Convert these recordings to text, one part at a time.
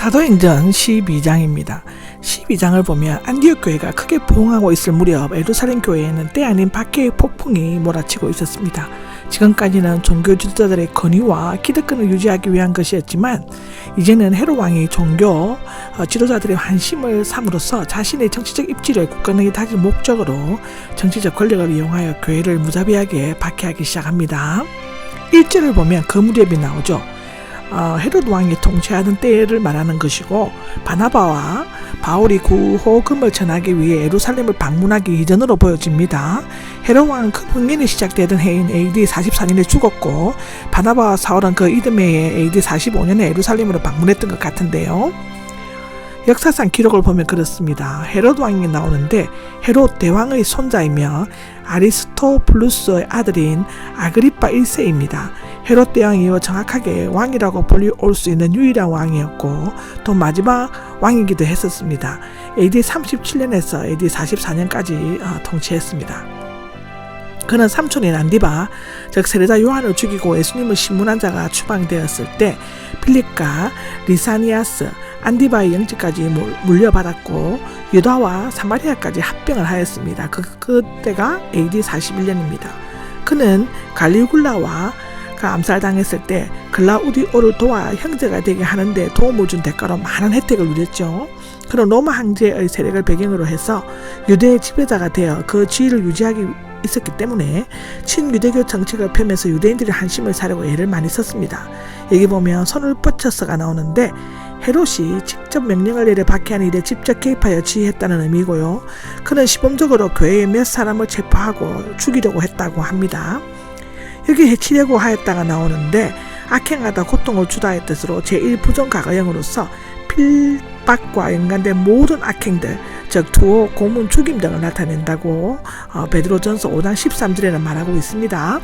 사도행전 12장입니다. 12장을 보면 안디옥 교회가 크게 부흥하고 있을 무렵 예루살렘 교회에는 때 아닌 박해의 폭풍이 몰아치고 있었습니다. 지금까지는 종교 지도자들의 권위와 기득권을 유지하기 위한 것이었지만 이제는 헤롯 왕이 종교 지도자들의 환심을 삼으로써 자신의 정치적 입지를 굳건하게 다질 목적으로 정치적 권력을 이용하여 교회를 무자비하게 박해하기 시작합니다. 1절을 보면 그 무렵이 나오죠. 헤롯 왕이 통치하던 때를 말하는 것이고 바나바와 바울이 구호금을 전하기 위해 예루살렘을 방문하기 이전으로 보여집니다. 헤롯 왕은 큰 흥년이 시작되던 해인 AD 44년에 죽었고 바나바와 사울은 그 이듬해에 AD 45년에 예루살렘으로 방문했던 것 같은데요. 역사상 기록을 보면 그렇습니다. 헤롯 왕이 나오는데 헤롯 대왕의 손자이며 아리스토블루스의 아들인 아그리파 1세입니다. 헤롯 대왕이 정확하게 왕이라고 불릴 수 있는 유일한 왕이었고 또 마지막 왕이기도 했었습니다. AD 37년에서 AD 44년까지 통치했습니다. 그는 삼촌인 안디바, 즉 세례자 요한을 죽이고 예수님을 신문한 자가 추방되었을 때 필립과 리사니아스, 안디바의 영지까지 물려받았고 유다와 사마리아까지 합병을 하였습니다. 그때가 AD 41년입니다. 그는 갈리굴라와 암살당했을 때 글라우디오를 도와 형제가 되게 하는데 도움을 준 대가로 많은 혜택을 누렸죠. 그는 로마 황제의 세력을 배경으로 해서 유대의 지배자가 되어 그 지위를 유지하기 있었기 때문에 친유대교 정책을 펴면서 유대인들의 한심을 사려고 애를 많이 썼습니다. 여기 보면 손을 뻗쳐서가 나오는데 헤롯이 직접 명령을 내려 박해하는 일에 직접 개입하여 지휘했다는 의미고요. 그는 시범적으로 교회의 몇 사람을 체포하고 죽이려고 했다고 합니다. 여기 해치려고 하였다가 나오는데 악행하다 고통을 주다의 뜻으로 제1부정 과거형으로서 필박과 연관된 모든 악행들, 즉 투호, 고문, 죽임 등을 나타낸다고 베드로전서 5장 13절에는 말하고 있습니다.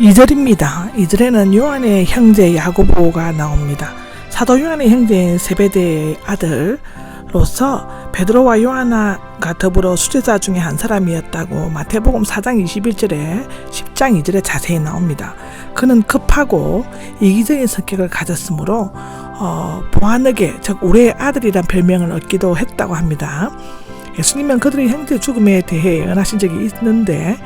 2절입니다. 2절에는 요한의 형제 야고보가 나옵니다. 사도 요한의 형제인 세베대의 아들로서 베드로와 요하나가 더불어 수제자 중에 한 사람이었다고 마태복음 4장 21절에 10장 2절에 자세히 나옵니다. 그는 급하고 이기적인 성격을 가졌으므로 보아느게, 즉 우리의 아들이란 별명을 얻기도 했다고 합니다. 예수님은 그들의 형제 죽음에 대해 예언하신 적이 있는데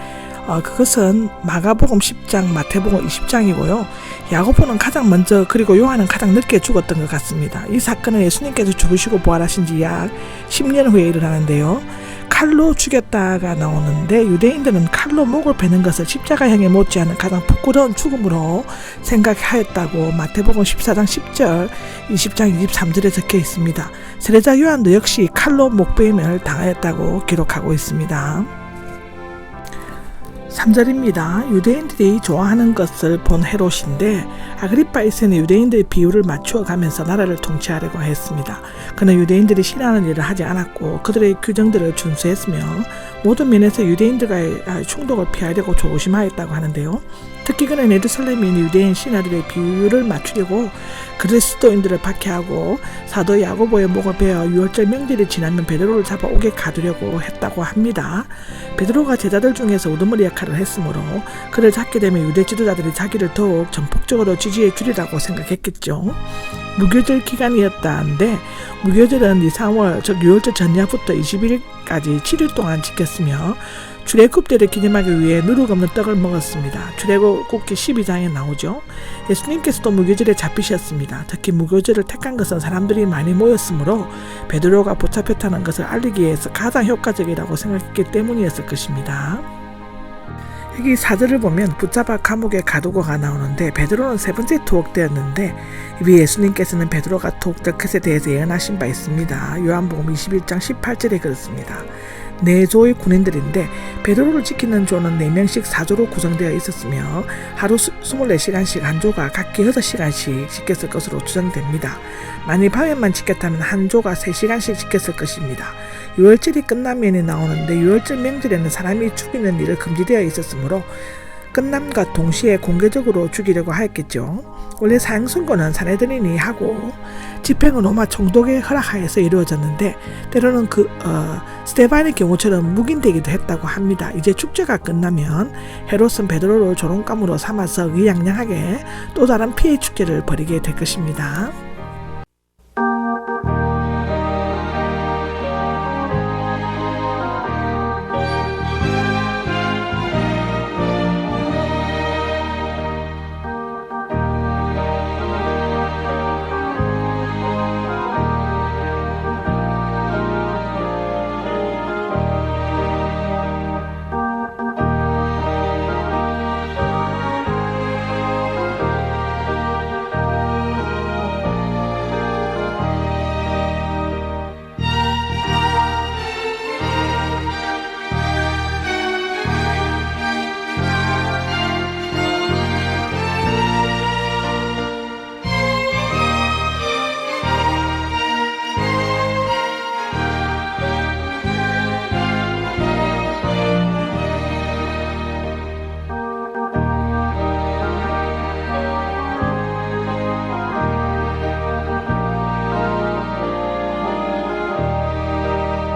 그것은 마가복음 10장, 마태복음 20장이고요. 야고보는 가장 먼저 그리고 요한은 가장 늦게 죽었던 것 같습니다. 이 사건은 예수님께서 죽으시고 부활하신 지 약 10년 후에 일어나는데요. 칼로 죽였다가 나오는데 유대인들은 칼로 목을 베는 것을 십자가형에 못지않은 가장 부끄러운 죽음으로 생각하였다고 마태복음 14장 10절, 20장 23절에 적혀 있습니다. 세례자 요한도 역시 칼로 목베임을 당하였다고 기록하고 있습니다. 3절입니다. 유대인들이 좋아하는 것을 본 헤롯인데 아그리파 1세는 유대인들의 비율을 맞추어 가면서 나라를 통치하려고 했습니다. 그는 유대인들이 싫어하는 일을 하지 않았고 그들의 규정들을 준수했으며 모든 면에서 유대인들과의 충돌을 피하려고 조심하였다고 하는데요. 특히 그는 예루살렘인 유대인 신하들의 비율을 맞추려고 그리스도인들을 박해하고 사도 야고보의 목을 베어 유월절 명절이 지나면 베드로를 잡아 옥에 가두려고 했다고 합니다. 베드로가 제자들 중에서 우두머리 역할을 했으므로 그를 잡게 되면 유대 지도자들이 자기를 더욱 전폭적으로 지지해 주리라고 생각했겠죠. 무교절 기간이었다는데 무교절은 2, 3월 즉 유월절 전야부터 20일까지 7일 동안 지켰으며 출애굽 때를 기념하기 위해 누룩 없는 떡을 먹었습니다. 출애굽기 12장에 나오죠. 예수님께서도 무교절에 잡히셨습니다. 특히 무교절을 택한 것은 사람들이 많이 모였으므로 베드로가 붙잡혔다는 것을 알리기 위해서 가장 효과적이라고 생각했기 때문이었을 것입니다. 여기 4절을 보면 붙잡아 감옥에 가두고가 나오는데 베드로는 세 번째 투옥되었는데 위 예수님께서는 베드로가 투옥될 것에 대해서 예언하신 바 있습니다. 요한복음 21장 18절에 그렇습니다. 네 조의 군인들인데 베드로를 지키는 조는 4명씩 4조로 구성되어 있었으며 하루 24시간씩 한 조가 각기 6시간씩 지켰을 것으로 추정됩니다. 만일 밤에만 지켰다면 한 조가 3시간씩 지켰을 것입니다. 유월절이 끝나면이 나오는데 유월절 명절에는 사람이 죽이는 일을 금지되어 있었으므로 끝남과 동시에 공개적으로 죽이려고 하였겠죠. 원래 사형선고는 사내들인이 하고 집행은 로마 총독의 허락하에서 이루어졌는데 때로는 스테반의 경우처럼 묵인되기도 했다고 합니다. 이제 축제가 끝나면 헤롯은 베드로를 조롱감으로 삼아서 의양양하게 또 다른 피해 축제를 벌이게 될 것입니다.